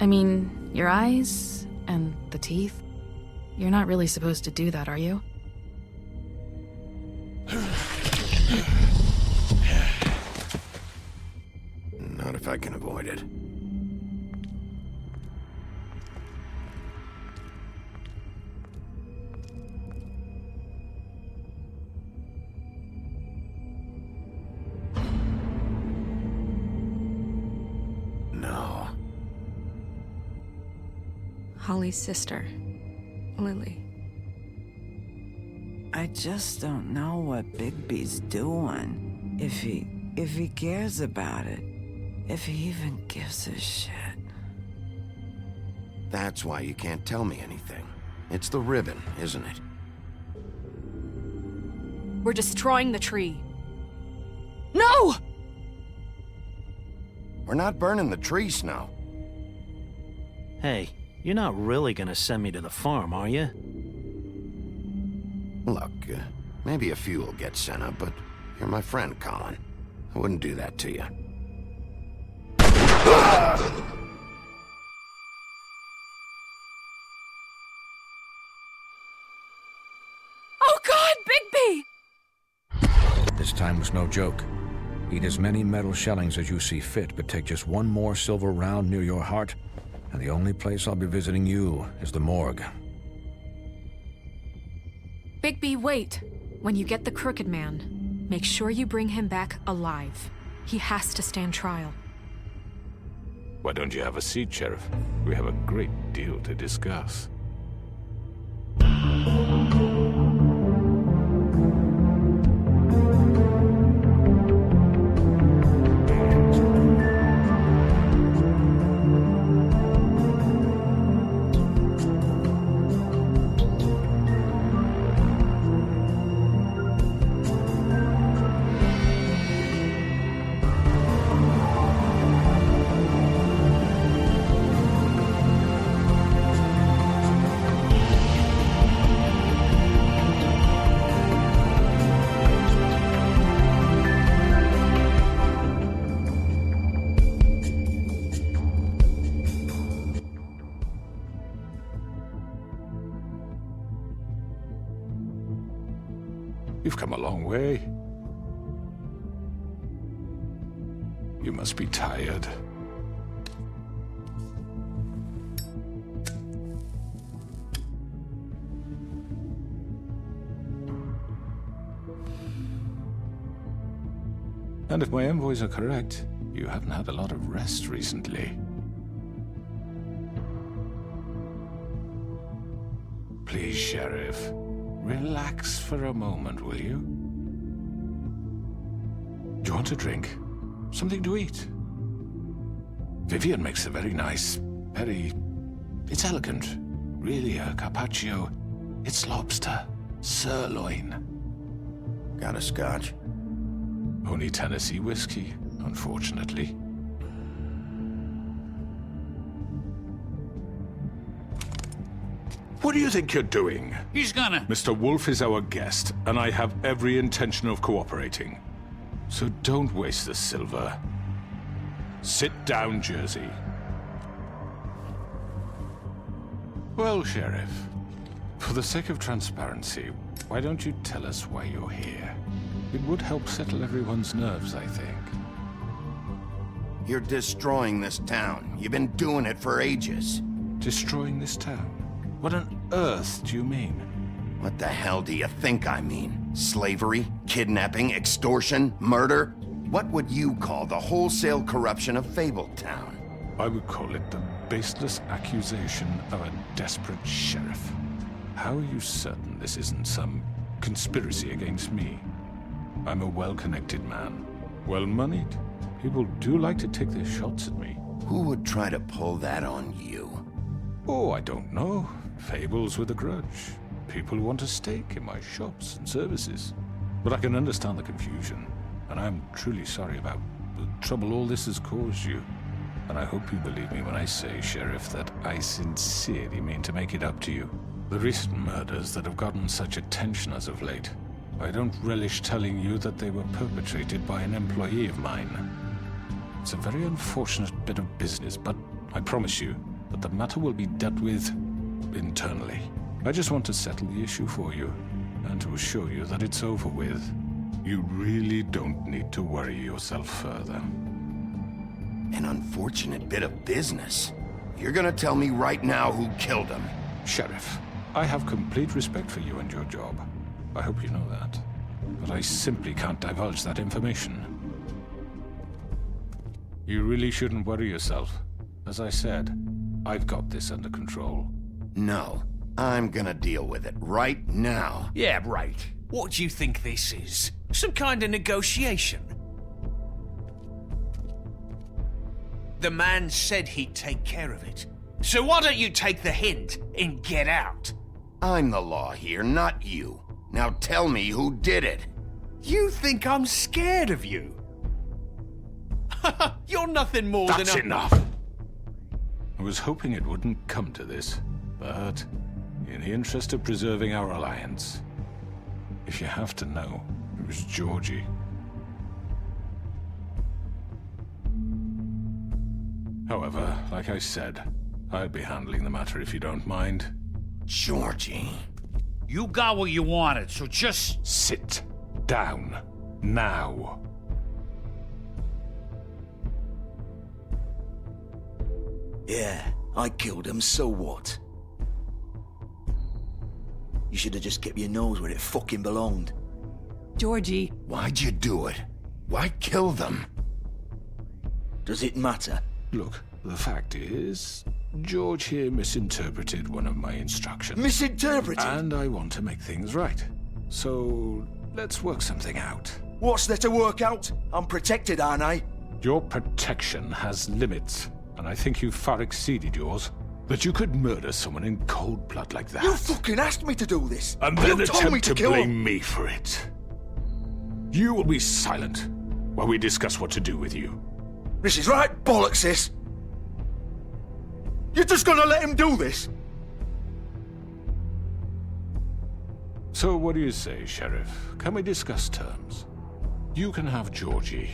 I mean, your eyes and the teeth. You're not really supposed to do that, are you? Not if I can avoid it. No. Holly's sister, Lily. I just don't know what Bigby's doing. If he cares about it. If he even gives a shit. That's why you can't tell me anything. It's the ribbon, isn't it? We're destroying the tree. No! We're not burning the tree, Snow. Hey, you're not really gonna send me to the farm, are you? Look, maybe a few will get sent up, but you're my friend, Colin. I wouldn't do that to you. Oh God, Bigby! This time was no joke. Eat as many metal shellings as you see fit, but take just one more silver round near your heart, and the only place I'll be visiting you is the morgue. Bigby, wait. When you get the Crooked Man, make sure you bring him back alive. He has to stand trial. Why don't you have a seat, Sheriff? We have a great deal to discuss. You've come a long way. You must be tired. And if my envoys are correct, you haven't had a lot of rest recently. Please, Sheriff. Relax for a moment, will you? Do you want a drink? Something to eat? Vivian makes a very nice, it's elegant. Really a carpaccio. It's lobster. Sirloin. Got a scotch? Only Tennessee whiskey, unfortunately. What do you think you're doing? He's gonna... Mr. Wolf is our guest, and I have every intention of cooperating. So don't waste the silver. Sit down, Jersey. Well, Sheriff, for the sake of transparency, why don't you tell us why you're here? It would help settle everyone's nerves, I think. You're destroying this town. You've been doing it for ages. Destroying this town? What on earth do you mean? What the hell do you think I mean? Slavery? Kidnapping? Extortion? Murder? What would you call the wholesale corruption of Fabletown? I would call it the baseless accusation of a desperate sheriff. How are you certain this isn't some conspiracy against me? I'm a well-connected man. Well-moneyed. People do like to take their shots at me. Who would try to pull that on you? Oh, I don't know. Fables with a grudge. People who want a stake in my shops and services. But I can understand the confusion, and I'm truly sorry about the trouble all this has caused you. And I hope you believe me when I say, Sheriff, that I sincerely mean to make it up to you. The recent murders that have gotten such attention as of late, I don't relish telling you that they were perpetrated by an employee of mine. It's a very unfortunate bit of business, but I promise you, but the matter will be dealt with internally. I just want to settle the issue for you, and to assure you that it's over with. You really don't need to worry yourself further. An unfortunate bit of business. You're gonna tell me right now who killed him. Sheriff, I have complete respect for you and your job. I hope you know that. But I simply can't divulge that information. You really shouldn't worry yourself. As I said, I've got this under control. No, I'm gonna deal with it right now. Yeah, right. What do you think this is? Some kind of negotiation? The man said he'd take care of it. So why don't you take the hint and get out? I'm the law here, not you. Now tell me who did it. You think I'm scared of you? You're nothing more than That's a... enough! I was hoping it wouldn't come to this, but in the interest of preserving our alliance, if you have to know, it was Georgie. However, like I said, I'll be handling the matter if you don't mind. Georgie. You got what you wanted, so just... Sit down. Now. Yeah, I killed him, so what? You should have just kept your nose where it fucking belonged. Georgie. Why'd you do it? Why kill them? Does it matter? Look, the fact is, George here misinterpreted one of my instructions. Misinterpreted? And I want to make things right. So, let's work something out. What's there to work out? I'm protected, aren't I? Your protection has limits, and I think you've far exceeded yours. That you could murder someone in cold blood like that. You fucking asked me to do this! And then you told me attempt to kill blame him. me for it. You will be silent while we discuss what to do with you. This is right bollocks, this! You're just gonna let him do this? So what do you say, Sheriff? Can we discuss terms? You can have Georgie.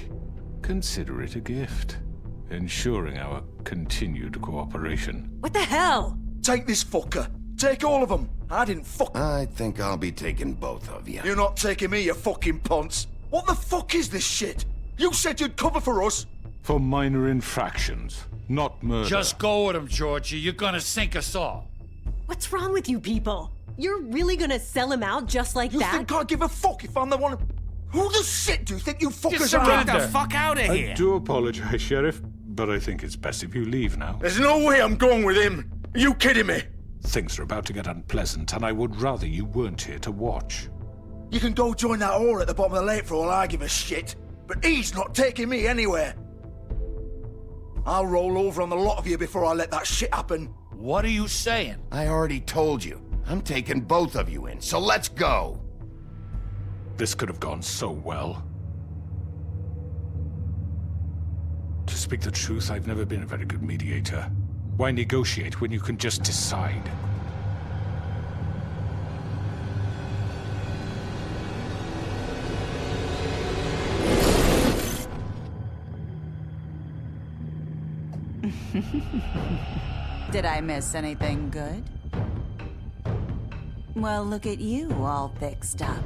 Consider it a gift, ensuring our continued cooperation. What the hell? Take this fucker. Take all of them. I didn't fuck... I think I'll be taking both of you. You're not taking me, you fucking ponce. What the fuck is this shit? You said you'd cover for us. For minor infractions, not murder. Just go with him, Georgie. You're gonna sink us all. What's wrong with you people? You're really gonna sell him out just like You that? think I give a fuck if I'm the one... Who the shit do you think you fuckers surrender. are? Get the fuck out of here! I do apologize, Sheriff, but I think it's best if you leave now. There's no way I'm going with him. Are you kidding me? Things are about to get unpleasant, and I would rather you weren't here to watch. You can go join that whore at the bottom of the lake for all I give a shit. But he's not taking me anywhere. I'll roll over on the lot of you before I let that shit happen. What are you saying? I already told you. I'm taking both of you in, so let's go. This could have gone so well. To speak the truth, I've never been a very good mediator. Why negotiate when you can just decide? Did I miss anything good? Well, look at you, all fixed up.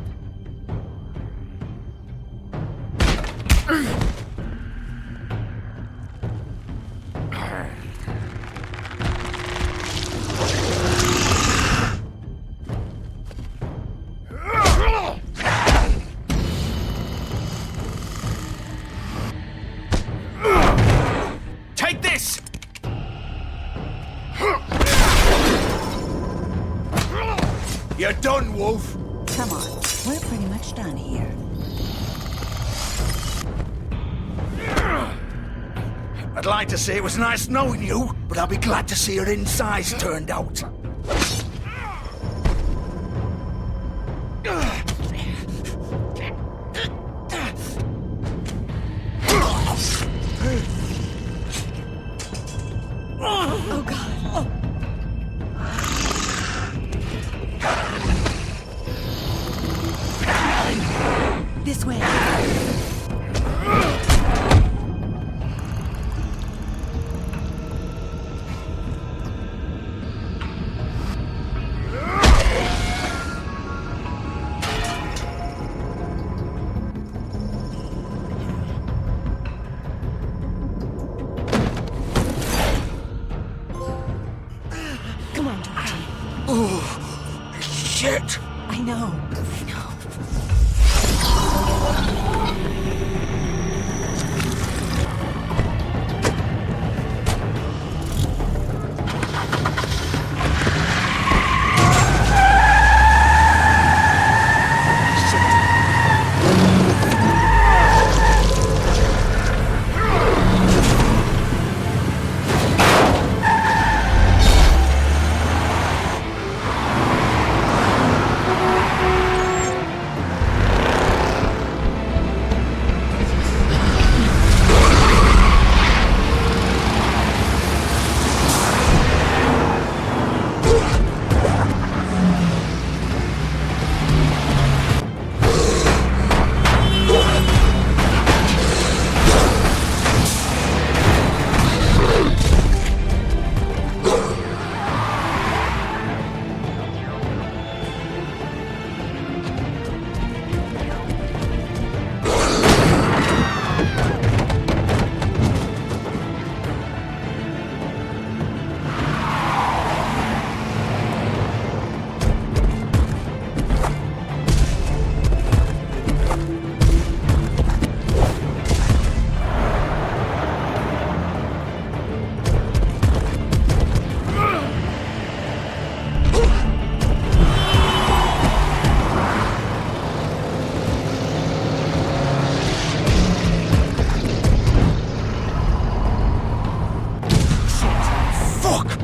Take this! You're done, Wolf. Come on, we're pretty much done here. I'd like to say it was nice knowing you, but I'll be glad to see your insides turned out. Oh, God. This way. Oh, shit! I know.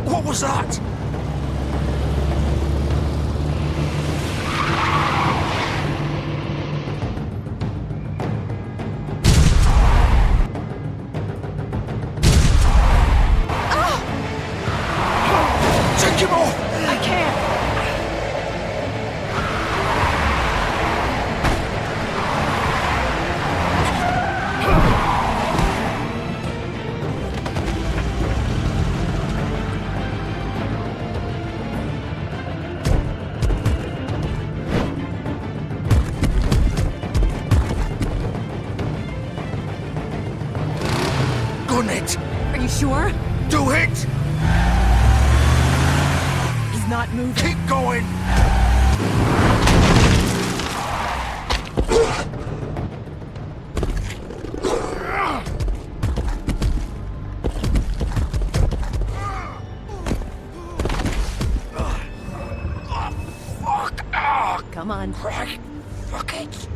What was that? Take him off! I can't! Gun it! Are you sure? Do it! He's not moving. Keep going! Come on. Right. Fuck it.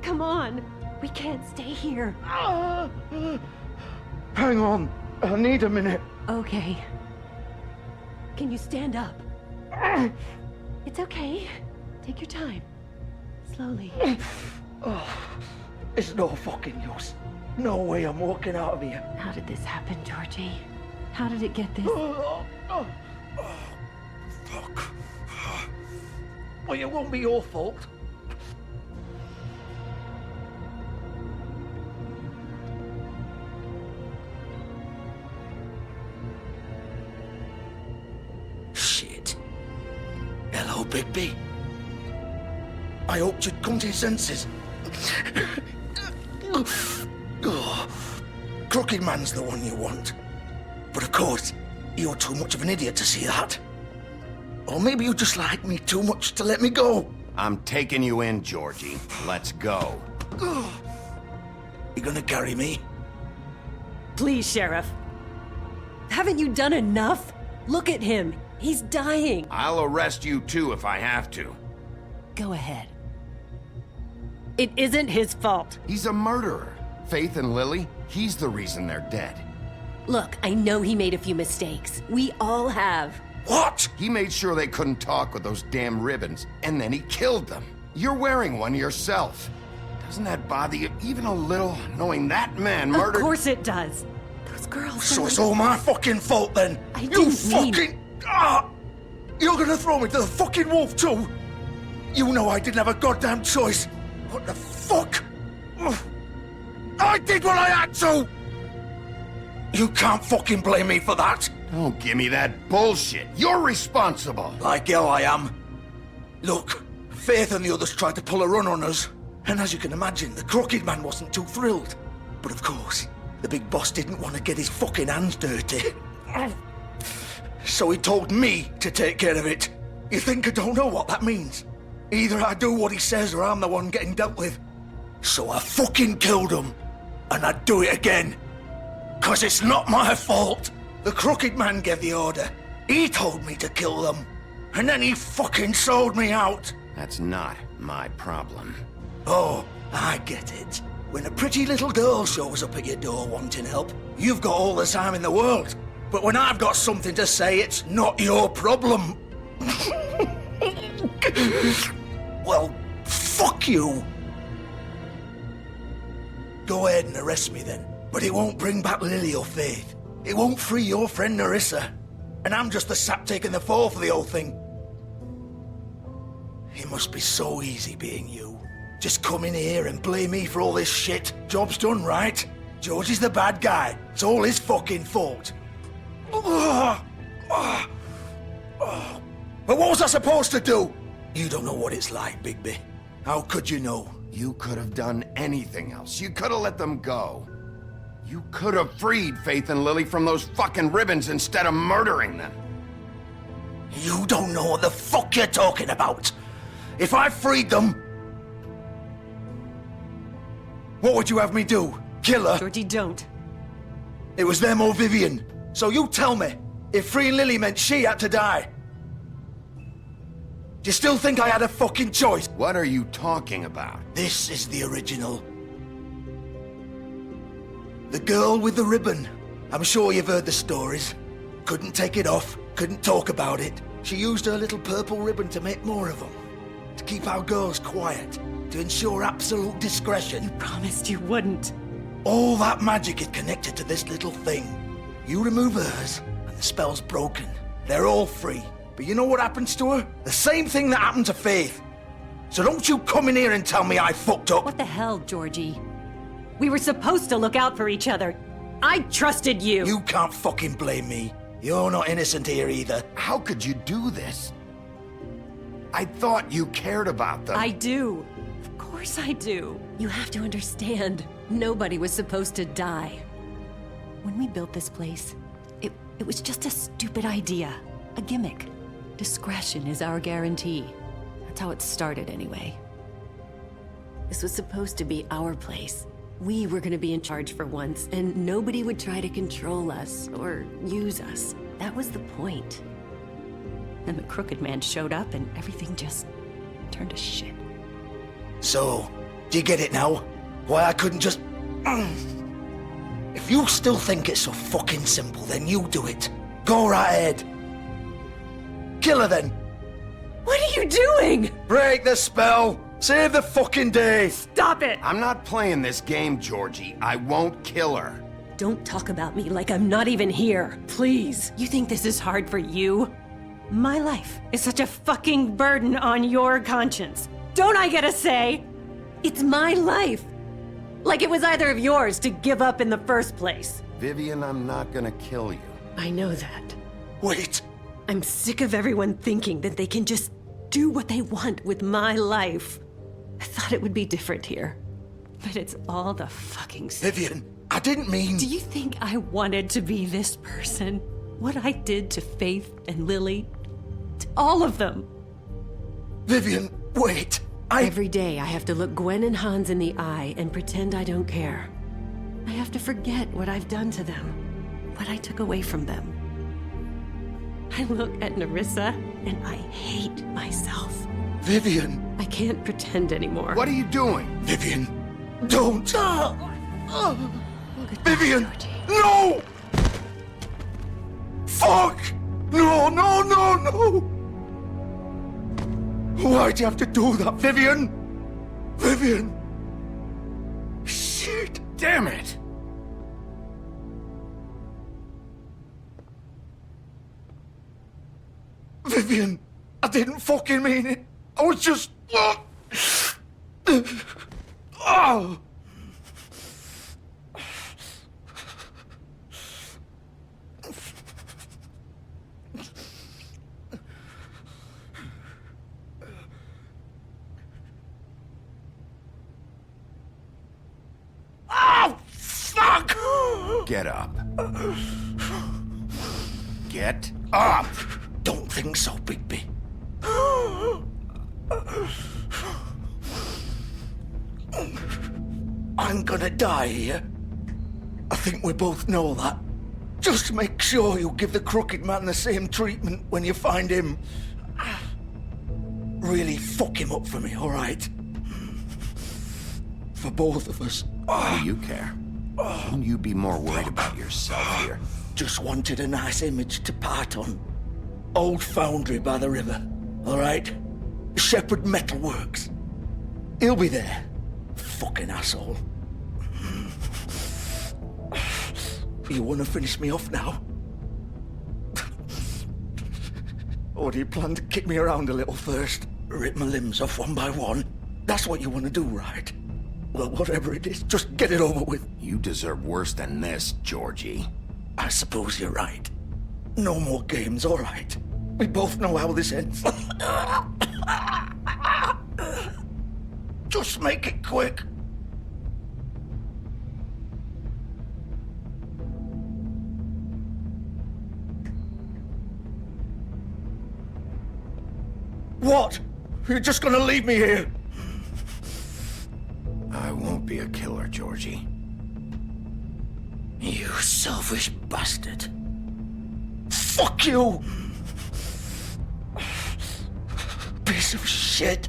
Come on. We can't stay here. Hang on. I need a minute. Okay. Can you stand up? It's okay. Take your time. Slowly. It's no fucking use. No way I'm walking out of here. How did this happen, Georgie? How did it get this? Fuck. Well, it won't be your fault. Shit. Hello, Bigby. I hoped you'd come to your senses. Crooked Man's the one you want. But of course, you're too much of an idiot to see that. Or maybe you just like me too much to let me go. I'm taking you in, Georgie. Let's go. You gonna carry me? Please, Sheriff. Haven't you done enough? Look at him. He's dying. I'll arrest you too if I have to. Go ahead. It isn't his fault. He's a murderer. Faith and Lily, he's the reason they're dead. Look, I know he made a few mistakes. We all have. What? He made sure they couldn't talk with those damn ribbons, and then he killed them. You're wearing one yourself. Doesn't that bother you even a little, knowing that man murdered... Of course it does. Those girls... So it's all my fucking fault then? You fucking... You're gonna throw me to the fucking wolf too? You know I didn't have a goddamn choice. What the fuck? I did what I had to! You can't fucking blame me for that. Don't give me that bullshit. You're responsible. Like hell I am. Look, Faith and the others tried to pull a run on us. And as you can imagine, the Crooked Man wasn't too thrilled. But of course, the big boss didn't want to get his fucking hands dirty. So he told me to take care of it. You think I don't know what that means? Either I do what he says or I'm the one getting dealt with. So I fucking killed him. And I'd do it again. 'Cause it's not my fault. The Crooked Man gave the order. He told me to kill them. And then he fucking sold me out. That's not my problem. Oh, I get it. When a pretty little girl shows up at your door wanting help, you've got all the time in the world. But when I've got something to say, it's not your problem. Well, fuck you. Go ahead and arrest me then. But it won't bring back Lily or Faith. It won't free your friend Nerissa. And I'm just the sap taking the fall for the whole thing. It must be so easy being you. Just come in here and blame me for all this shit. Job's done, right? George is the bad guy. It's all his fucking fault. But what was I supposed to do? You don't know what it's like, Bigby. How could you know? You could have done anything else. You could have let them go. You could have freed Faith and Lily from those fucking ribbons instead of murdering them. You don't know what the fuck you're talking about. If I freed them... What would you have me do? Kill her? Georgie, don't. It was them or Vivian. So you tell me, if freeing Lily meant she had to die, do you still think I had a fucking choice? What are you talking about? This is the original. The girl with the ribbon. I'm sure you've heard the stories. Couldn't take it off, couldn't talk about it. She used her little purple ribbon to make more of them. To keep our girls quiet. To ensure absolute discretion. You promised you wouldn't. All that magic is connected to this little thing. You remove hers, and the spell's broken. They're all free. But you know what happens to her? The same thing that happened to Faith. So don't you come in here and tell me I fucked up. What the hell, Georgie? We were supposed to look out for each other. I trusted you. You can't fucking blame me. You're not innocent here either. How could you do this? I thought you cared about them. I do. Of course I do. You have to understand. Nobody was supposed to die. When we built this place, it was just a stupid idea. A gimmick. Discretion is our guarantee. That's how it started anyway. This was supposed to be our place. We were gonna be in charge for once, and nobody would try to control us or use us. That was the point. Then the Crooked Man showed up and everything just turned to shit. So, do you get it now? Why I couldn't just... If you still think it's so fucking simple, then you do it. Go right ahead. Kill her then. What are you doing? Break the spell. Save the fucking day. Stop it. I'm not playing this game, Georgie. I won't kill her. Don't talk about me like I'm not even here. Please. You think this is hard for you? My life is such a fucking burden on your conscience. Don't I get a say? It's my life. Like it was either of yours to give up in the first place. Vivian, I'm not gonna kill you. I know that. Wait. I'm sick of everyone thinking that they can just do what they want with my life. I thought it would be different here. But it's all the fucking same. Vivian, I didn't mean... Do you think I wanted to be this person? What I did to Faith and Lily? To all of them? Vivian, wait. Every day I have to look Gwen and Hans in the eye and pretend I don't care. I have to forget what I've done to them. What I took away from them. I look at Nerissa and I hate myself. Vivian. I can't pretend anymore. What are you doing? Vivian, don't. Vivian, no! Fuck! No, no, no, no! Why'd you have to do that, Vivian? Vivian! Damn it! Vivian, I didn't fucking mean it. I was just... Oh! Oh, fuck! Get up. Get up! Don't think so, Bigby. I'm gonna die here. I think we both know that. Just make sure you give the crooked man the same treatment when you find him. Really fuck him up for me, all right? For both of us. Why do you care? Shouldn't you be more worried about yourself here? Just wanted a nice image to part on. Old foundry by the river, all right? Shepherd Metalworks. He'll be there. Fucking asshole. You want to finish me off now? Or do you plan to kick me around a little first? Rip my limbs off one by one? That's what you want to do, right? Well, whatever it is, just get it over with. You deserve worse than this, Georgie. I suppose you're right. No more games, all right. We both know how this ends. Just make it quick. What? You're just gonna leave me here? I won't be a killer, Georgie. You selfish bastard. Fuck you! Piece of shit.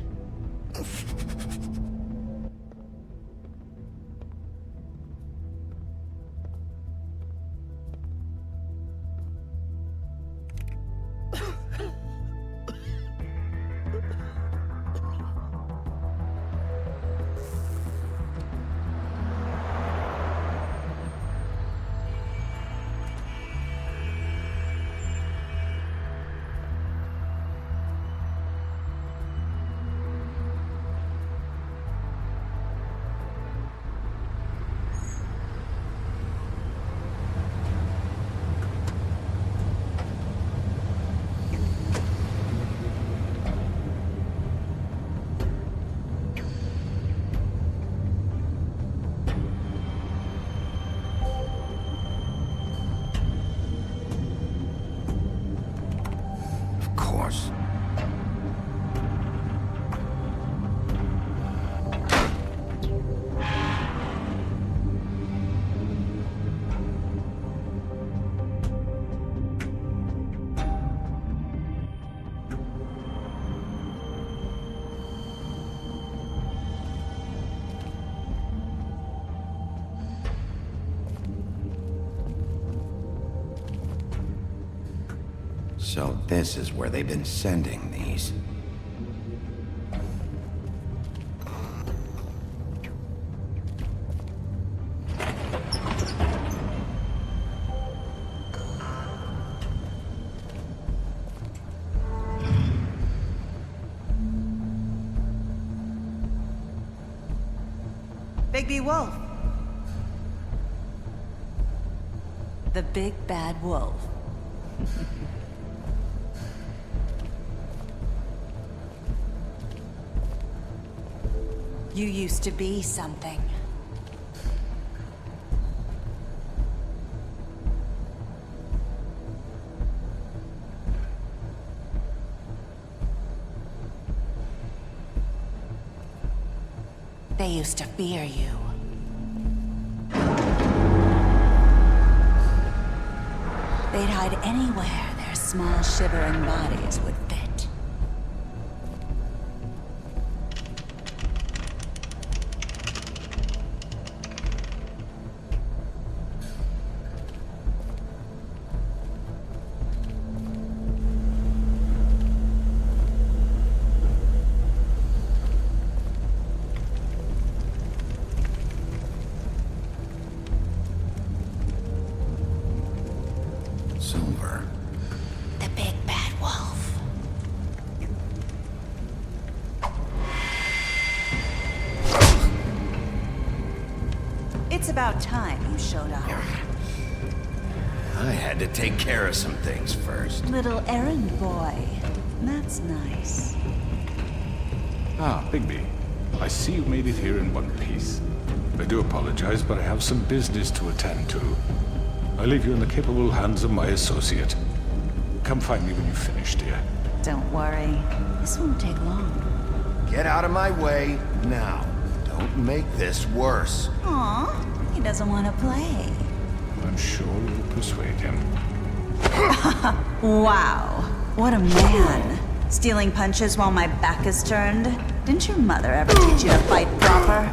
So this is where they've been sending these. Bigby Wolf. The big bad wolf. You used to be something. They used to fear you. They'd hide anywhere their small shivering bodies would fit. over. The big bad wolf. It's about time you showed up. I had to take care of some things first. Little errand boy. That's nice. Ah, Bigby. I see you made it here in one piece. I do apologize, but I have some business to attend to. I leave you in the capable hands of my associate. Come find me when you've finished, dear. Don't worry. This won't take long. Get out of my way now. Don't make this worse. Aw, he doesn't want to play. I'm sure you'll persuade him. Wow. What a man. Stealing punches while my back is turned? Didn't your mother ever teach you to fight proper?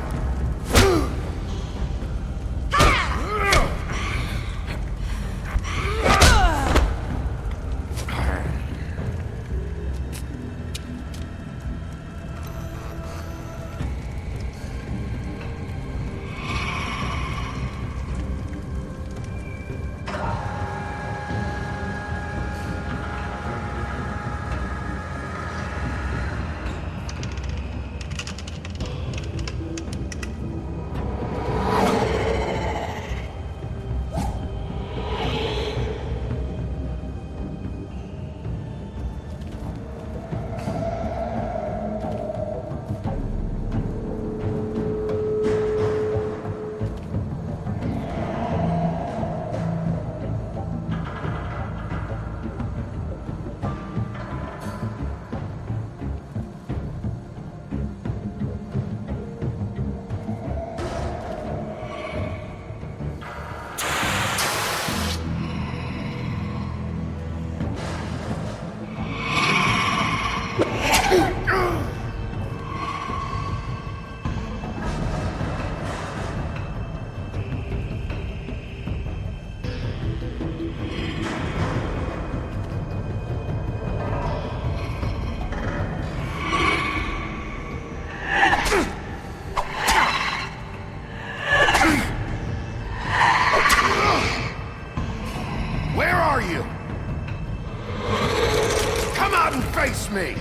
Me!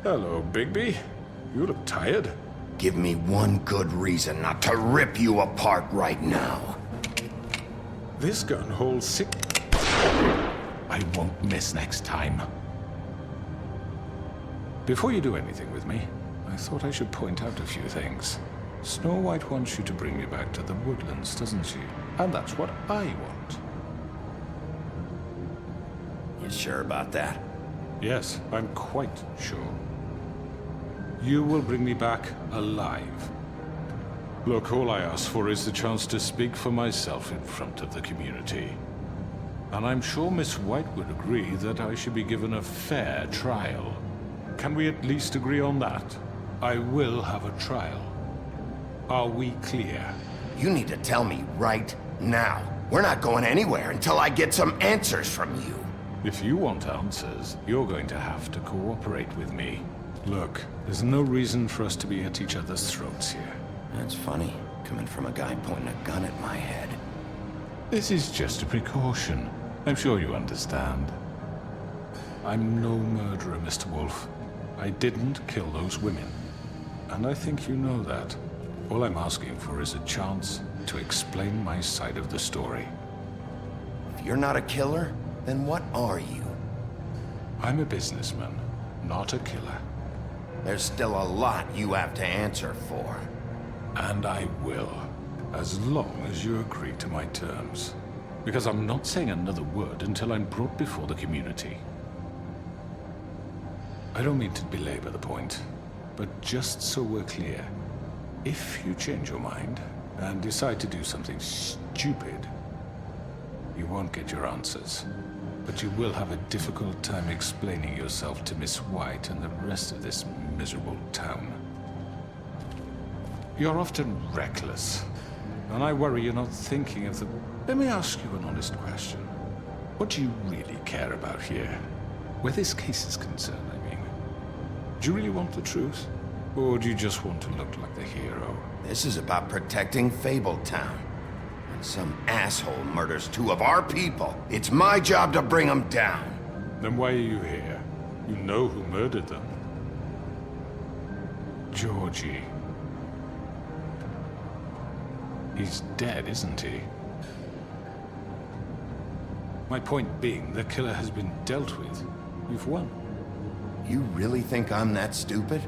Hello, Bigby. You look tired. Give me one good reason not to rip you apart right now. This gun holds 6... I won't miss next time. Before you do anything with me, I thought I should point out a few things. Snow White wants you to bring me back to the woodlands, doesn't she? And that's what I want. You sure about that? Yes, I'm quite sure. You will bring me back alive. Look, all I ask for is the chance to speak for myself in front of the community. And I'm sure Miss White would agree that I should be given a fair trial. Can we at least agree on that? I will have a trial. Are we clear? You need to tell me right now. We're not going anywhere until I get some answers from you. If you want answers, you're going to have to cooperate with me. Look, there's no reason for us to be at each other's throats here. That's funny, coming from a guy pointing a gun at my head. This is just a precaution. I'm sure you understand. I'm no murderer, Mr. Wolf. I didn't kill those women. And I think you know that. All I'm asking for is a chance to explain my side of the story. If you're not a killer, then what are you? I'm a businessman, not a killer. There's still a lot you have to answer for. And I will, as long as you agree to my terms. Because I'm not saying another word until I'm brought before the community. I don't mean to belabor the point, but just so we're clear, if you change your mind and decide to do something stupid, you won't get your answers. But you will have a difficult time explaining yourself to Miss White and the rest of this miserable town. You're often reckless, and I worry you're not thinking of the... Let me ask you an honest question. What do you really care about here? Where this case is concerned, I mean. Do you really want the truth? Or do you just want to look like the hero? This is about protecting Fabletown. When some asshole murders 2 of our people, it's my job to bring them down. Then why are you here? You know who murdered them. Georgie. He's dead, isn't he? My point being, the killer has been dealt with. You've won. You really think I'm that stupid?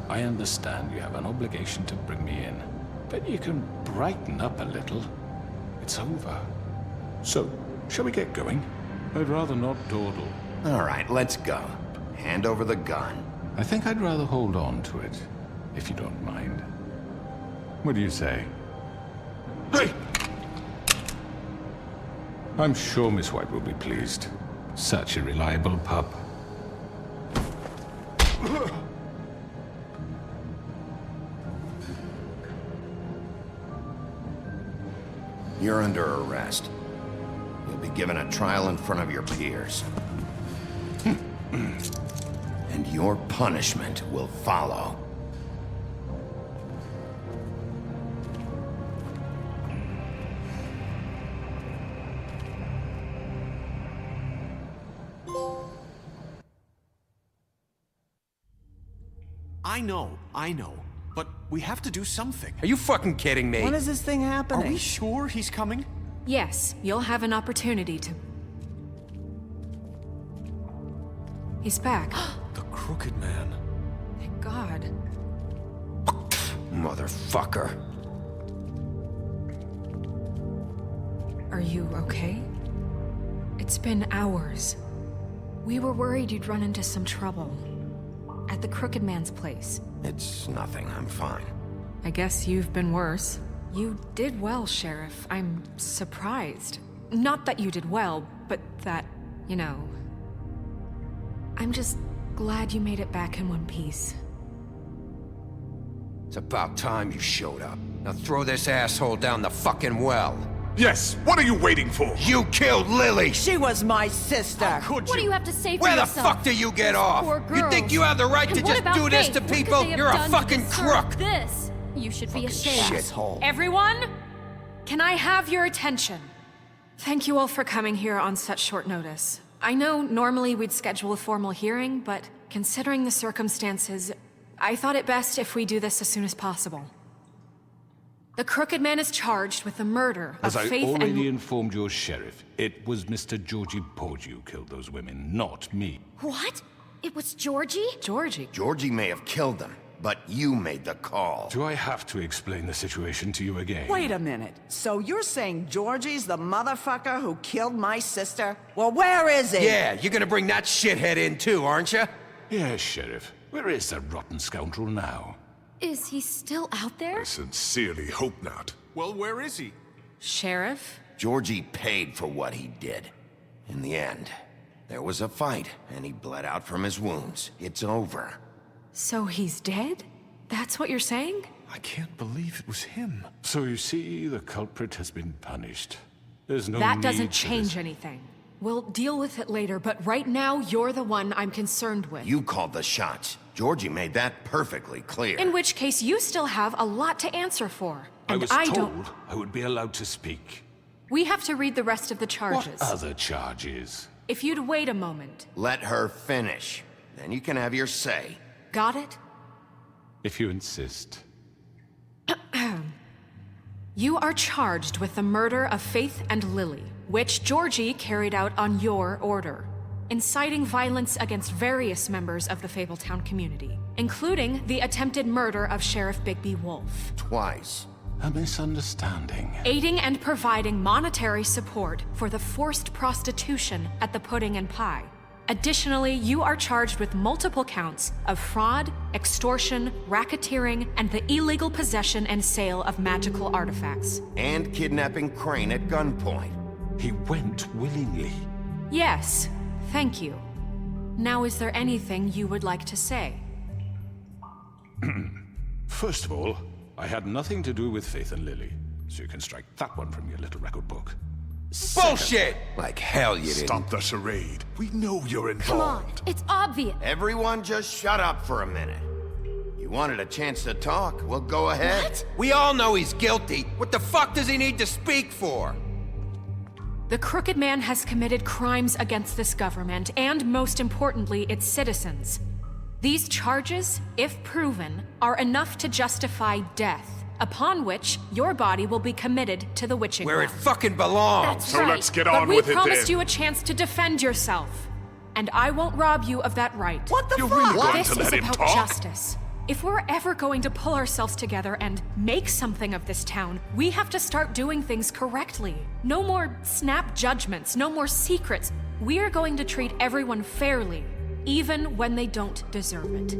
I understand you have an obligation to bring me in, but you can brighten up a little. It's over. So, shall we get going? I'd rather not dawdle. All right, let's go. Hand over the gun. I think I'd rather hold on to it, if you don't mind. What do you say? Hey! I'm sure Miss White will be pleased. Such a reliable pup. You're under arrest. You'll be given a trial in front of your peers. And your punishment will follow. I know. But we have to do something. Are you fucking kidding me? When is this thing happening? Are we sure he's coming? Yes, you'll have an opportunity to... He's back. The Crooked Man. Thank God. Motherfucker. Are you okay? It's been hours. We were worried you'd run into some trouble. At the Crooked Man's place. It's nothing, I'm fine. I guess you've been worse. You did well, Sheriff. I'm surprised. Not that you did well, but that, you know... I'm just glad you made it back in one piece. It's about time you showed up. Now throw this asshole down the fucking well. Yes, what are you waiting for? You killed Lily! She was my sister! How could you? What do you have to say for Where yourself? the fuck do you get off? Poor You think girls. you have the right And to what just about do this Faith? to What could people? they have You're a done to fucking deserve crook! This. You should be ashamed. Shithole. Everyone, can I have your attention? Thank you all for coming here on such short notice. I know normally we'd schedule a formal hearing, but considering the circumstances, I thought it best if we do this as soon as possible. The Crooked Man is charged with the murder of As I Faith already informed your sheriff, it was Mr. Georgie Porgy who killed those women, not me. What? It was Georgie? Georgie? Georgie may have killed them, but you made the call. Do I have to explain the situation to you again? Wait a minute. So you're saying Georgie's the motherfucker who killed my sister? Well, where is he? Yeah, you're gonna bring that shithead in too, aren't you? Yes, Sheriff. Where is that rotten scoundrel now? Is he still out there? I sincerely hope not. Well, where is he? Sheriff? Georgie paid for what he did. In the end, there was a fight, and he bled out from his wounds. It's over. So he's dead? That's what you're saying? I can't believe it was him. So you see, the culprit has been punished. There's no That need doesn't for change this. anything. We'll deal with it later, but right now, you're the one I'm concerned with. You called the shots. Georgie made that perfectly clear. In which case, you still have a lot to answer for. And I was don't. told I would be allowed to speak. We have to read the rest of the charges. What other charges? If you'd wait a moment. Let her finish. Then you can have your say. Got it? If you insist. You are charged with the murder of Faith and Lily, which Georgie carried out on your order, inciting violence against various members of the Fabletown community, including the attempted murder of Sheriff Bigby Wolf. Twice. A misunderstanding. Aiding and providing monetary support for the forced prostitution at the Pudding and Pie. Additionally, you are charged with multiple counts of fraud, extortion, racketeering, and the illegal possession and sale of magical artifacts. And kidnapping Crane at gunpoint. He went willingly. Yes, thank you. Now, is there anything you would like to say? First of all, I had nothing to do with Faith and Lily, so you can strike that one from your little record book. Bullshit! Like hell you didn't. Stop the charade. We know you're Come on, involved. it's obvious. Everyone just shut up for a minute. You wanted a chance to talk, well go ahead. What? We all know he's guilty. What the fuck does he need to speak for? The Crooked Man has committed crimes against this government, and most importantly, its citizens. These charges, if proven, are enough to justify death, upon which your body will be committed to the witching Where it well. fucking belongs. That's So right. let's get But on we with it promised then. you a chance to defend yourself, and I won't rob you of that right. What the You're fuck? really going This to is let him about talk? justice. If we're ever going to pull ourselves together and make something of this town, we have to start doing things correctly. No more snap judgments, no more secrets. We are going to treat everyone fairly, even when they don't deserve it.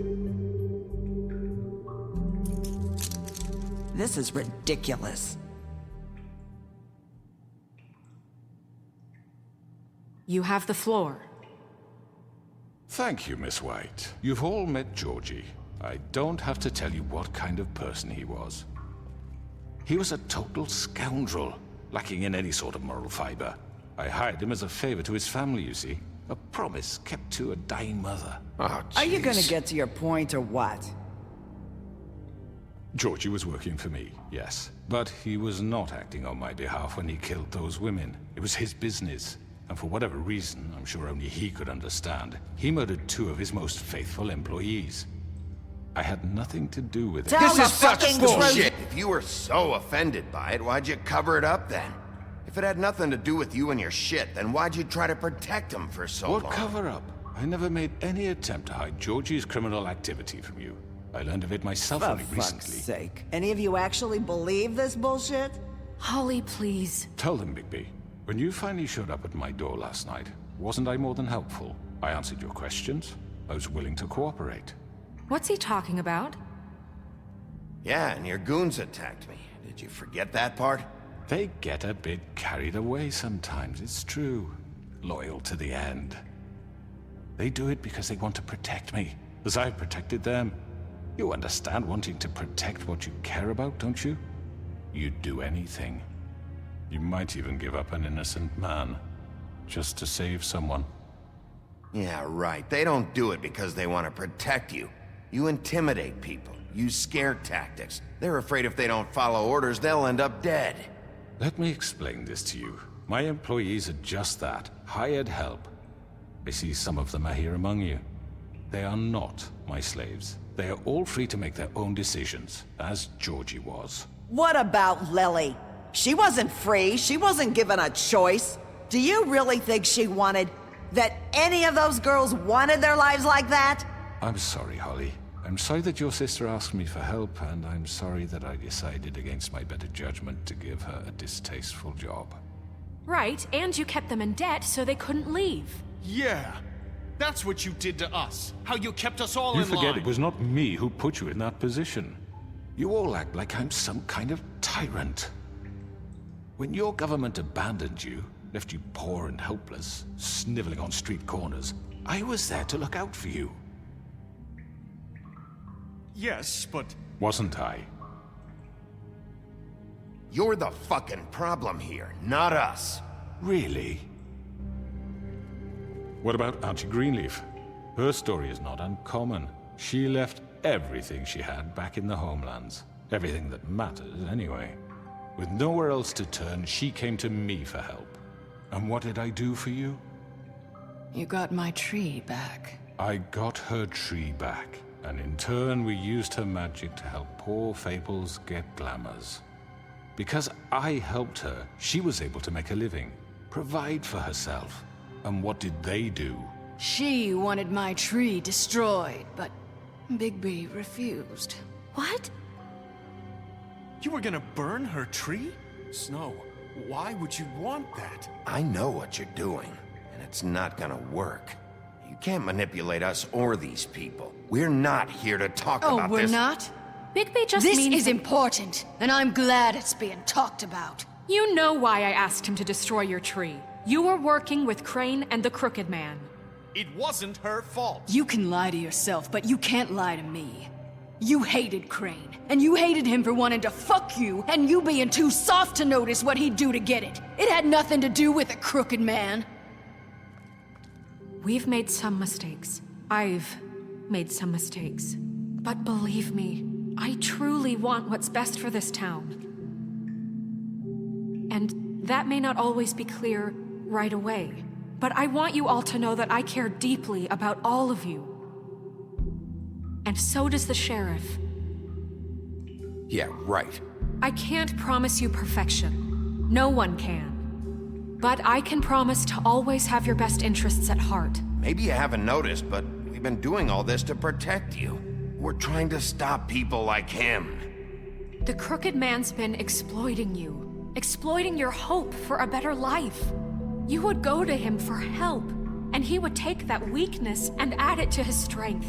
This is ridiculous. You have the floor. Thank you, Miss White. You've all met Georgie. I don't have to tell you what kind of person he was. He was a total scoundrel, lacking in any sort of moral fiber. I hired him as a favor to his family, you see. A promise kept to a dying mother. Oh, Are you gonna jeez. get to your point or what? Georgie was working for me, yes. But he was not acting on my behalf when he killed those women. It was his business. And for whatever reason, I'm sure only he could understand, he murdered 2 of his most faithful employees. I had nothing to do with it. Tell This the is such fucking bullshit. truth. If you were so offended by it, why'd you cover it up then? If it had nothing to do with you and your shit, then why'd you try to protect him for so What long? cover-up? I never made any attempt to hide Georgie's criminal activity from you. I learned of it myself For only fuck's recently. sake. Any of you actually believe this bullshit? Holly, please. Tell them, Bigby. When you finally showed up at my door last night, wasn't I more than helpful? I answered your questions. I was willing to cooperate. What's he talking about? Yeah, and your goons attacked me. Did you forget that part? They get a bit carried away sometimes, it's true. Loyal to the end. They do it because they want to protect me, as I've protected them. You understand wanting to protect what you care about, don't you? You'd do anything. You might even give up an innocent man, just to save someone. Yeah, right. They don't do it because they want to protect you. You intimidate people, use scare tactics. They're afraid if they don't follow orders, they'll end up dead. Let me explain this to you. My employees are just that, hired help. I see some of them are here among you. they are not my slaves. They are all free to make their own decisions, as Georgie was. What about Lily? She wasn't free. She wasn't given a choice. Do you really think she wanted... that any of those girls wanted their lives like that? I'm sorry, Holly. I'm sorry that your sister asked me for help, and I'm sorry that I decided against my better judgment to give her a distasteful job. Right, and you kept them in debt so they couldn't leave. Yeah, that's what you did to us. How you kept us all You in line. forget it was not me who put you in that position. You all act like I'm some kind of tyrant. When your government abandoned you, left you poor and helpless, sniveling on street corners, I was there to look out for you. Yes, but... Wasn't I? You're the fucking problem here, not us. Really? What about Auntie Greenleaf? Her story is not uncommon. She left everything she had back in the homelands. Everything that matters, anyway. With nowhere else to turn, she came to me for help. And what did I do for you? You got my tree back. I got her tree back. And in turn, we used her magic to help poor Fables get glamours. Because I helped her, she was able to make a living, provide for herself. And what did they do? She wanted my tree destroyed, but Bigby refused. What? You were gonna burn her tree? Snow, why would you want that? I know what you're doing, and it's not gonna work. You can't manipulate us or these people. We're not here to talk about this. Oh, we're not? Bigby just This means... is important, and I'm glad it's being talked about. You know why I asked him to destroy your tree. You were working with Crane and the Crooked Man. It wasn't her fault. You can lie to yourself, but you can't lie to me. You hated Crane, and you hated him for wanting to fuck you, and you being too soft to notice what he'd do to get it. It had nothing to do with the Crooked Man. We've made some mistakes. I've made some mistakes. But believe me, I truly want what's best for this town. And that may not always be clear right away, but I want you all to know that I care deeply about all of you. And so does the sheriff. Yeah, right. I can't promise you perfection. No one can. But I can promise to always have your best interests at heart. Maybe you haven't noticed, but we've been doing all this to protect you. We're trying to stop people like him. The Crooked Man's been exploiting you. Exploiting your hope for a better life. You would go to him for help, and he would take that weakness and add it to his strength.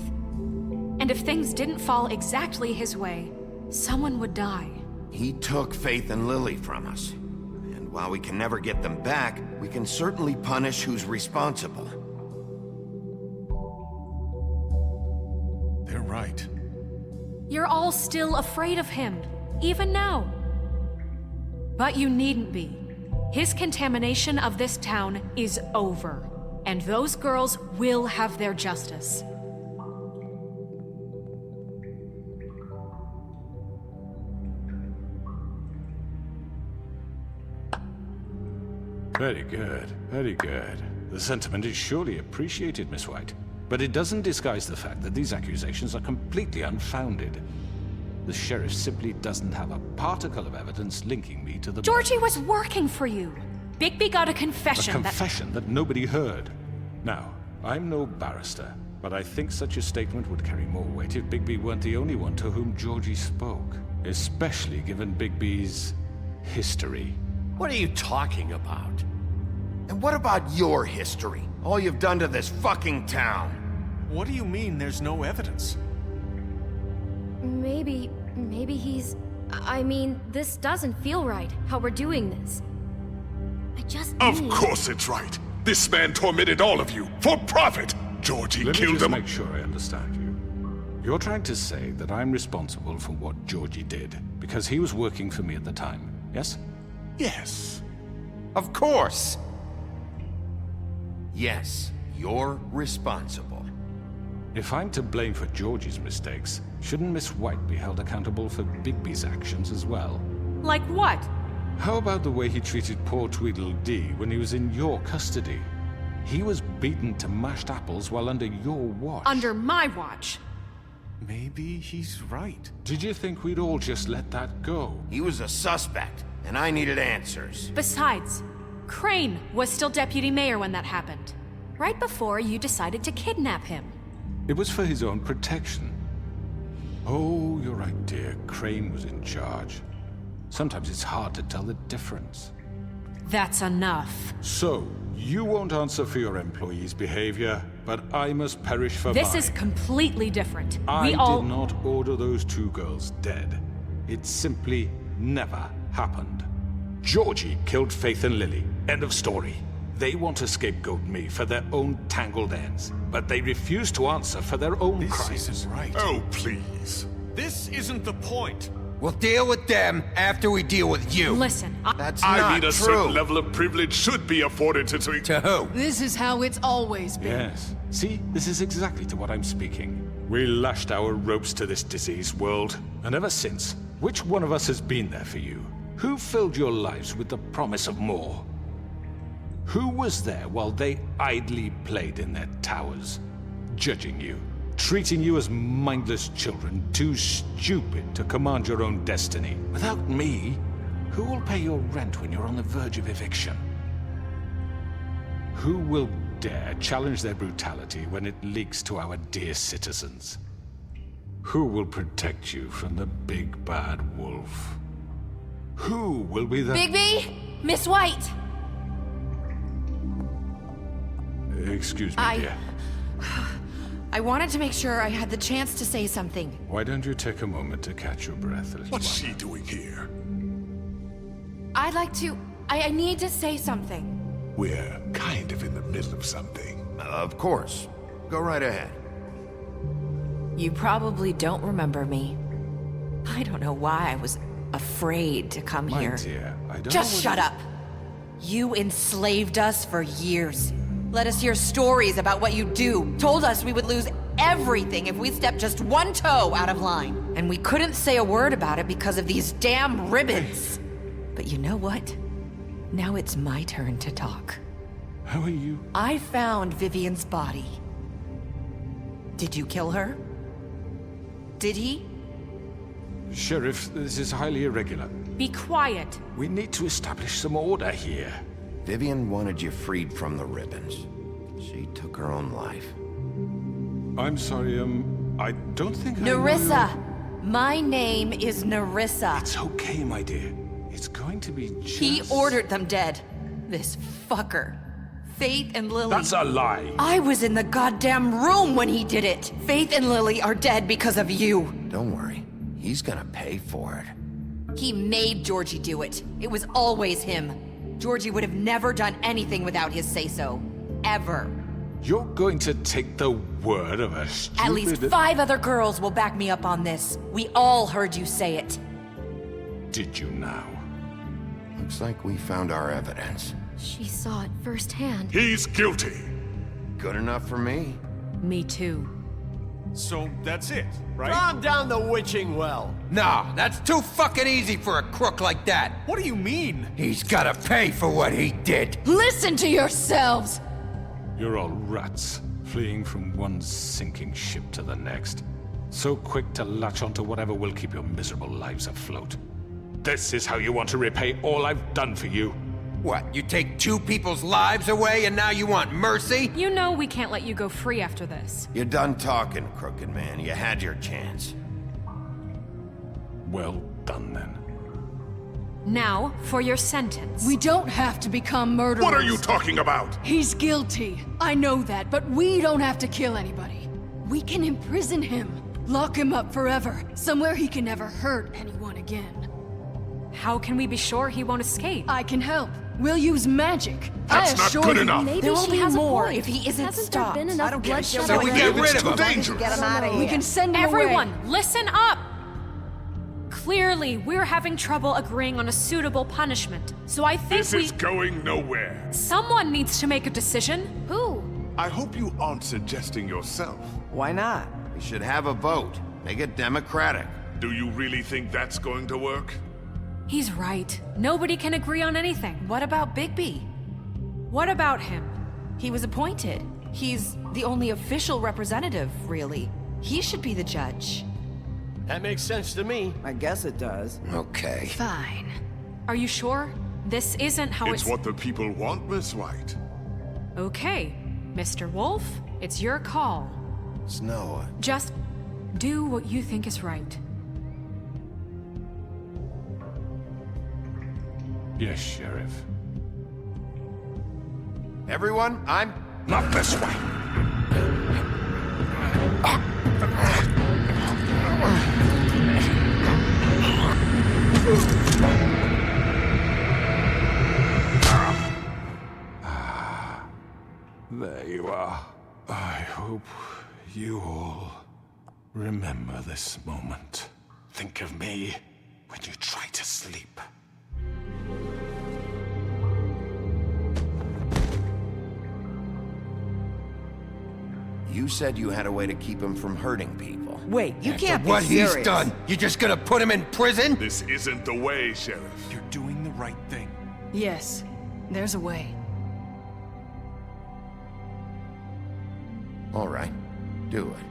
And if things didn't fall exactly his way, someone would die. He took Faith and Lily from us. And while we can never get them back, we can certainly punish who's responsible. They're right. You're all still afraid of him, even now. But you needn't be. His contamination of this town is over, and those girls will have their justice. Very good, very good. The sentiment is surely appreciated, Miss White. But it doesn't disguise the fact that these accusations are completely unfounded. The sheriff simply doesn't have a particle of evidence linking me to the... Georgie was working for you. Bigby got a confession A confession that nobody heard. Now, I'm no barrister, but I think such a statement would carry more weight if Bigby weren't the only one to whom Georgie spoke. Especially given Bigby's history. What are you talking about? And what about your history? All you've done to this fucking town? What do you mean there's no evidence? Maybe he's... I mean, this doesn't feel right, how we're doing this. I just Of need... course it's right. This man tormented all of you for profit. Georgie Let me killed just them. make sure I understand you. You're trying to say that I'm responsible for what Georgie did because he was working for me at the time, yes? Yes. Of course. Yes, you're responsible. If I'm to blame for Georgie's mistakes, shouldn't Miss White be held accountable for Bigby's actions as well? Like what? How about the way he treated poor Tweedledee when he was in your custody? He was beaten to mashed apples while under your watch. Under my watch. Maybe he's right. Did you think we'd all just let that go? He was a suspect, and I needed answers. Besides, Crane was still deputy mayor when that happened. Right before you decided to kidnap him. It was for his own protection. Oh, you're right, dear. Crane was in charge. Sometimes it's hard to tell the difference. That's enough. So, you won't answer for your employees' behavior, but I must perish for mine. This is completely different. I did not order those two girls dead. It simply never happened. Georgie killed Faith and Lily. End of story. They want to scapegoat me for their own tangled ends, but they refuse to answer for their own crimes. This isn't right. Oh, please. This isn't the point. We'll deal with them after we deal with you. Listen, That's I not mean, a true. certain level of privilege should be afforded to... To who? This is how it's always been. Yes. See, this is exactly to what I'm speaking. We lashed our ropes to this diseased world, and ever since, which one of us has been there for you? Who filled your lives with the promise of more? Who was there while they idly played in their towers, judging you, treating you as mindless children, too stupid to command your own destiny? Without me, who will pay your rent when you're on the verge of eviction? Who will dare challenge their brutality when it leaks to our dear citizens? Who will protect you from the big bad wolf? Who will be the... Bigby? Miss White! Excuse me, dear. I wanted to make sure I had the chance to say something. Why don't you take a moment to catch your breath a little What's she doing here? I'd like to... I need to say something. We're kind of in the middle of something. Of course. Go right ahead. You probably don't remember me. I don't know why I was afraid to come My here. dear, I don't Just know shut up. You enslaved us for years. Let us hear stories about what you do. Told us we would lose everything if we stepped just one toe out of line. And we couldn't say a word about it because of these damn ribbons. But you know what? Now it's my turn to talk. How are you? I found Vivian's body. Did you kill her? Did he? Sheriff, this is highly irregular. Be quiet. We need to establish some order here. Vivian wanted you freed from the ribbons. She took her own life. I'm sorry, I don't think Nerissa! My name is Nerissa. It's okay, my dear. It's going to be just... He ordered them dead. This fucker. Faith and Lily... That's a lie! I was in the goddamn room when he did it! Faith and Lily are dead because of you! Don't worry. He's gonna pay for it. He made Georgie do it. It was always him. Georgie would have never done anything without his say-so. Ever. You're going to take the word of a stupid... At least 5 other girls will back me up on this. We all heard you say it. Did you now? Looks like we found our evidence. She saw it firsthand. He's guilty. Good enough for me. Me too. So that's it, right? Calm down the witching well. Nah, that's too fucking easy for a crook like that. What do you mean? He's gotta pay for what he did. Listen to yourselves! You're all rats, fleeing from one sinking ship to the next. So quick to latch onto whatever will keep your miserable lives afloat. This is how you want to repay all I've done for you. What, you take 2 people's lives away and now you want mercy? You know we can't let you go free after this. You're done talking, crooked man. You had your chance. Well done, then. Now, for your sentence. We don't have to become murderers. What are you talking about? He's guilty. I know that, but we don't have to kill anybody. We can imprison him. Lock him up forever. Somewhere he can never hurt anyone again. How can we be sure he won't escape? I can help. We'll use magic. That's not good enough. Maybe There will she be has more a point. if he isn't Hasn't stopped. there been enough bloodshed? So we get rid of him. Dangerous. Get him out of here. We can send him Everyone, away. listen up! Clearly, we're having trouble agreeing on a suitable punishment. So I think This is going nowhere. someone needs to make a decision. Who? I hope you aren't suggesting yourself. Why not? We should have a vote. Make it democratic. Do you really think that's going to work? He's right. Nobody can agree on anything. What about Bigby? What about him? He was appointed. He's the only official representative, really. He should be the judge. That makes sense to me. I guess it does. Okay. Fine. Are you sure? This isn't how It's what the people want, Miss White. Okay, Mr. Wolf, it's your call. Snow. Just do what you think is right. Yes, Sheriff. Everyone, I'm not this way. There you are. I hope you all remember this moment. Think of me when you try to sleep. You said you had a way to keep him from hurting people. Wait, you can't be What serious. he's done, you just gonna put him in prison? This isn't the way, Sheriff. You're doing the right thing. Yes, there's a way. All right, do it.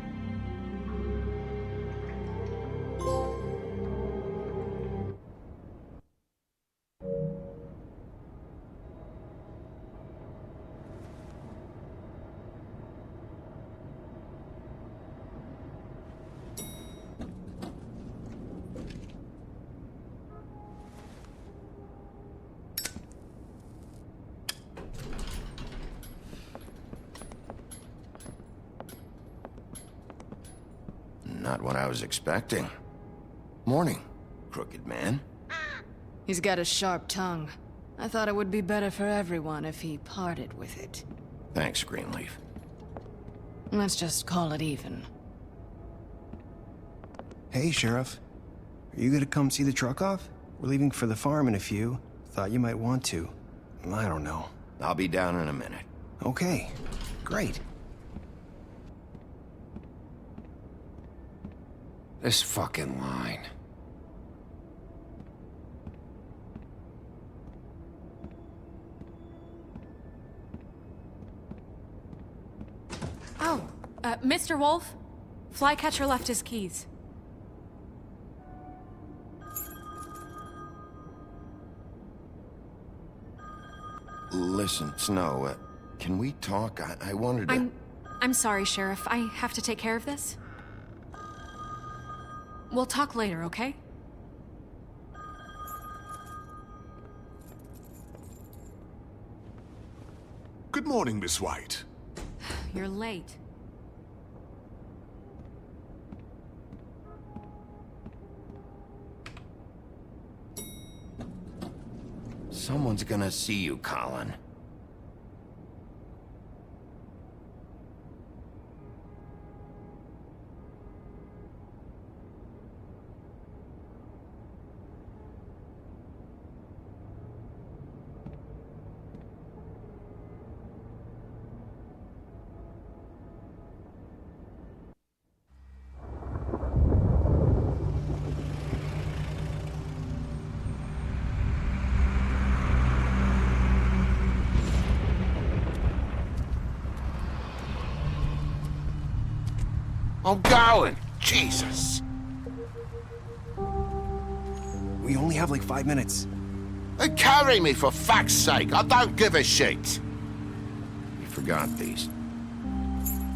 Not what I was expecting. Morning, crooked man. He's got a sharp tongue. I thought it would be better for everyone if he parted with it. Thanks, Greenleaf. Let's just call it even. Hey, Sheriff. Are you gonna come see the truck off? We're leaving for the farm in a few. Thought you might want to. I don't know. I'll be down in a minute. Okay, great. This fucking line. Oh, Mr. Wolf, Flycatcher left his keys. Listen, Snow, can we talk? I wanted to... I'm sorry, Sheriff. I have to take care of this. We'll talk later, okay? Good morning, Miss White. You're late. Someone's gonna see you, Colin. I'm going! Jesus! We only have like 5 minutes. Carry me for fuck's sake! I don't give a shit! You forgot these.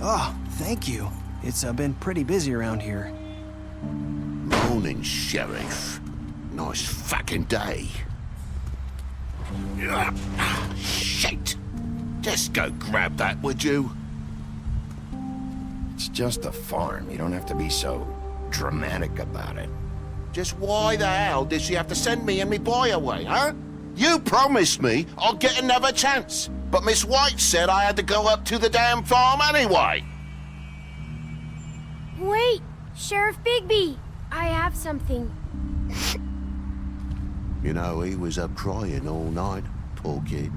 Oh, thank you. It's been pretty busy around here. Morning, Sheriff. Nice fucking day. Shit! Just go grab that, would you? It's just a farm. You don't have to be so dramatic about it. Just why the hell did she have to send me and me boy away, huh? You promised me I'd get another chance, but Miss White said I had to go up to the damn farm anyway. Wait, Sheriff Bigby, I have something. You know, he was up crying all night, poor kid.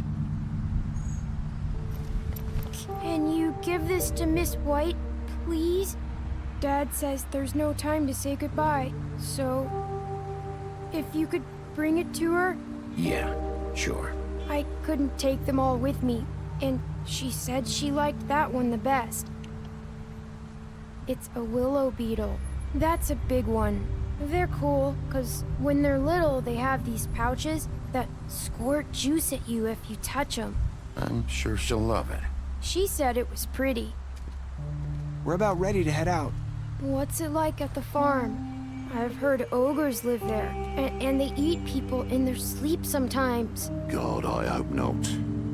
Can you give this to Miss White, please? Dad says there's no time to say goodbye, so if you could bring it to her. Yeah, sure. I couldn't take them all with me. and she said she liked that one the best. It's a willow beetle. That's a big one. They're cool, because when they're little, they have these pouches that squirt juice at you if you touch them. I'm sure she'll love it. She said it was pretty. We're about ready to head out. What's it like at the farm? I've heard ogres live there, and they eat people in their sleep sometimes. God, I hope not.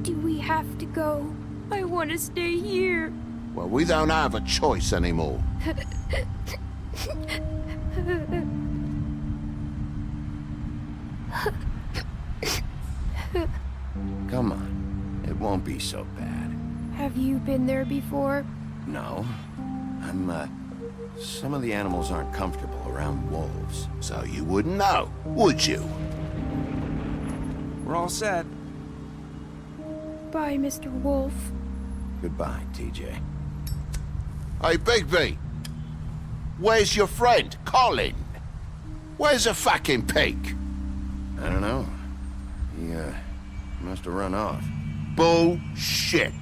Do we have to go? I want to stay here. Well, we don't have a choice anymore. Come on. It won't be so bad. Have you been there before? No. Some of the animals aren't comfortable around wolves. So you wouldn't know, would you? We're all set. Bye, Mr. Wolf. Goodbye, TJ. Hey, Bigby. Where's your friend, Colin? Where's the fucking pig? I don't know. He, must have run off. Bullshit.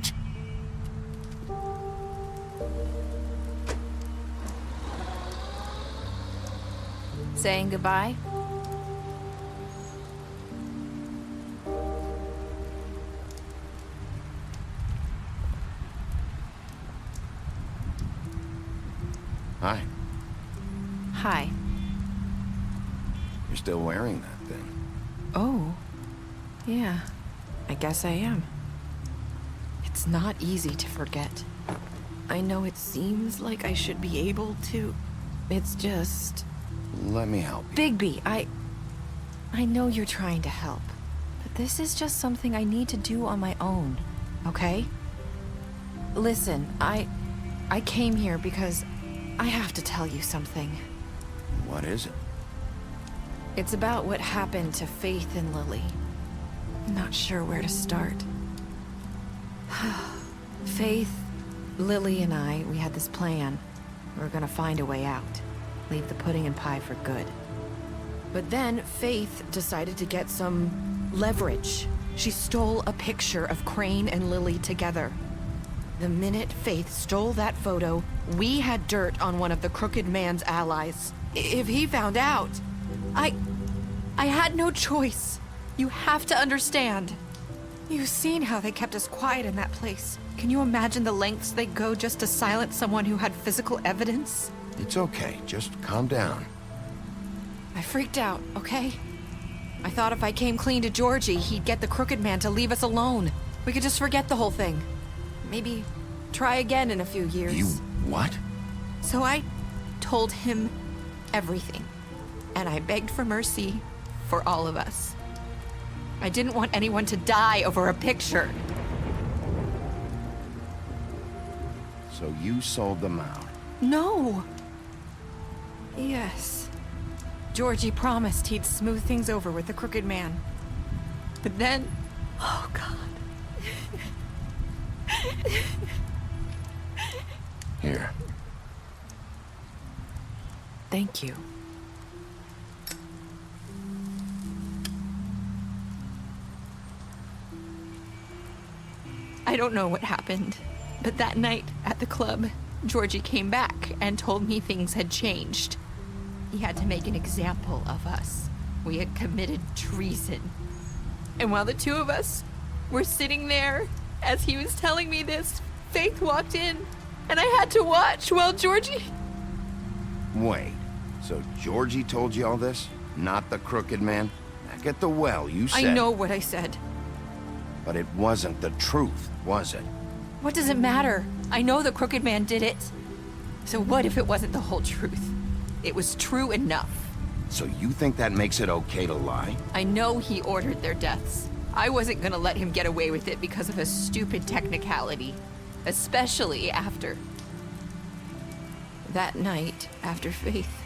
Saying goodbye? Hi. Hi. You're still wearing that thing. Oh. Yeah. I guess I am. It's not easy to forget. I know it seems like I should be able to. It's just... Let me help you. Bigby, I know you're trying to help, but this is just something I need to do on my own, okay? Listen, I came here because I have to tell you something. What is it? It's about what happened to Faith and Lily. I'm not sure where to start. Faith, Lily, and I, we had this plan. We were gonna find a way out. Leave the pudding and pie for good. But then Faith decided to get some leverage. She stole a picture of Crane and Lily together. The minute Faith stole that photo, we had dirt on one of the Crooked Man's allies. If he found out, I had no choice. You have to understand. You've seen how they kept us quiet in that place. Can you imagine the lengths they go just to silence someone who had physical evidence? It's okay. Just calm down. I freaked out, okay? I thought if I came clean to Georgie, he'd get the Crooked Man to leave us alone. We could just forget the whole thing. Maybe try again in a few years. You what? So I told him everything. And I begged for mercy for all of us. I didn't want anyone to die over a picture. So you sold them out? No. Yes. Georgie promised he'd smooth things over with the Crooked Man. But then... Oh, God. Here. Thank you. I don't know what happened, but that night at the club, Georgie came back and told me things had changed. He had to make an example of us. We had committed treason. And while the two of us were sitting there, as he was telling me this, Faith walked in, and I had to watch while Georgie... Wait, so Georgie told you all this? Not the Crooked Man? Back at the well, you said... I know what I said. But it wasn't the truth, was it? What does it matter? I know the Crooked Man did it. So what if it wasn't the whole truth? It was true enough. So you think that makes it okay to lie? I know he ordered their deaths. I wasn't gonna let him get away with it because of a stupid technicality. Especially after... that night, after Faith.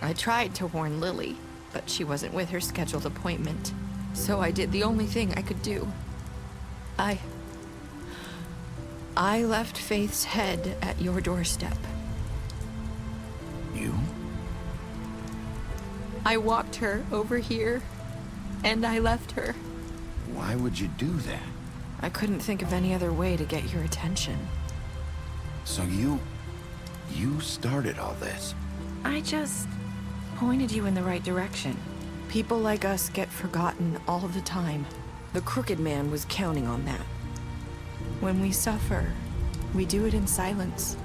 I tried to warn Lily, but she wasn't with her scheduled appointment. So I did the only thing I could do. I left Faith's head at your doorstep. You? I walked her over here, and I left her. Why would you do that? I couldn't think of any other way to get your attention. So you started all this? I just pointed you in the right direction. People like us get forgotten all the time. The Crooked Man was counting on that. When we suffer, we do it in silence,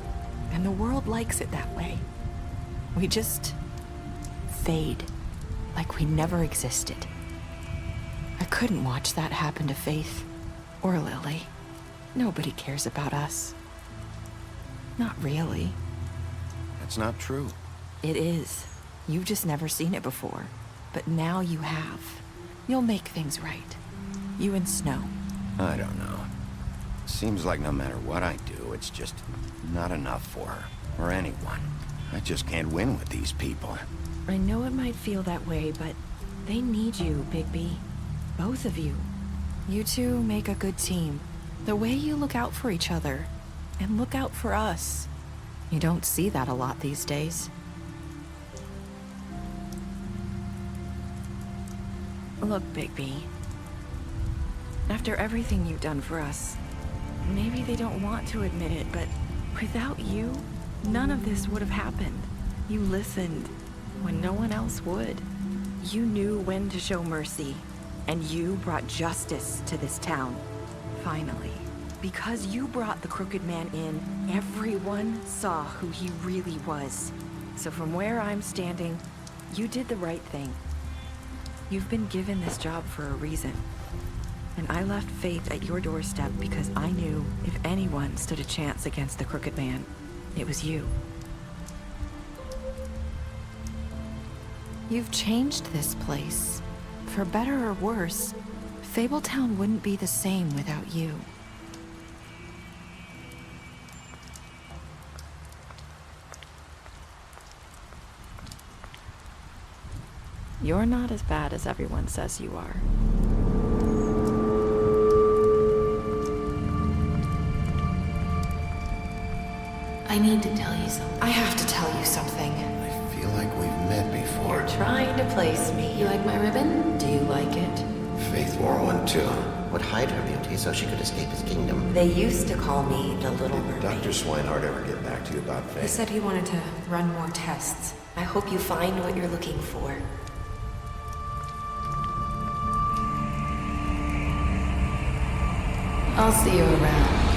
and the world likes it that way. We just fade, like we never existed. I couldn't watch that happen to Faith, or Lily. Nobody cares about us. Not really. That's not true. It is. You've just never seen it before. But now you have. You'll make things right. You and Snow. I don't know. Seems like no matter what I do, it's just not enough for her, or anyone. I just can't win with these people. I know it might feel that way, but they need you, Bigby. Both of you. You two make a good team. The way you look out for each other, and look out for us. You don't see that a lot these days. Look, Bigby. After everything you've done for us, maybe they don't want to admit it, but without you, none of this would have happened. You listened when no one else would. You knew when to show mercy, and you brought justice to this town. Finally. Because you brought the Crooked Man in, everyone saw who he really was. So from where I'm standing, you did the right thing. You've been given this job for a reason. And I left Faith at your doorstep because I knew if anyone stood a chance against the Crooked Man, it was you. You've changed this place. For better or worse, Fabletown wouldn't be the same without you. You're not as bad as everyone says you are. I need to tell you something. I have to tell you something. I feel like we've met before. You're trying to place me. You like my ribbon? Do you like it? Faith wore one too. Would hide her beauty so she could escape his kingdom. They used to call me the Little Mermaid. Dr. Swinehart ever get back to you about Faith? He said he wanted to run more tests. I hope you find what you're looking for. I'll see you around.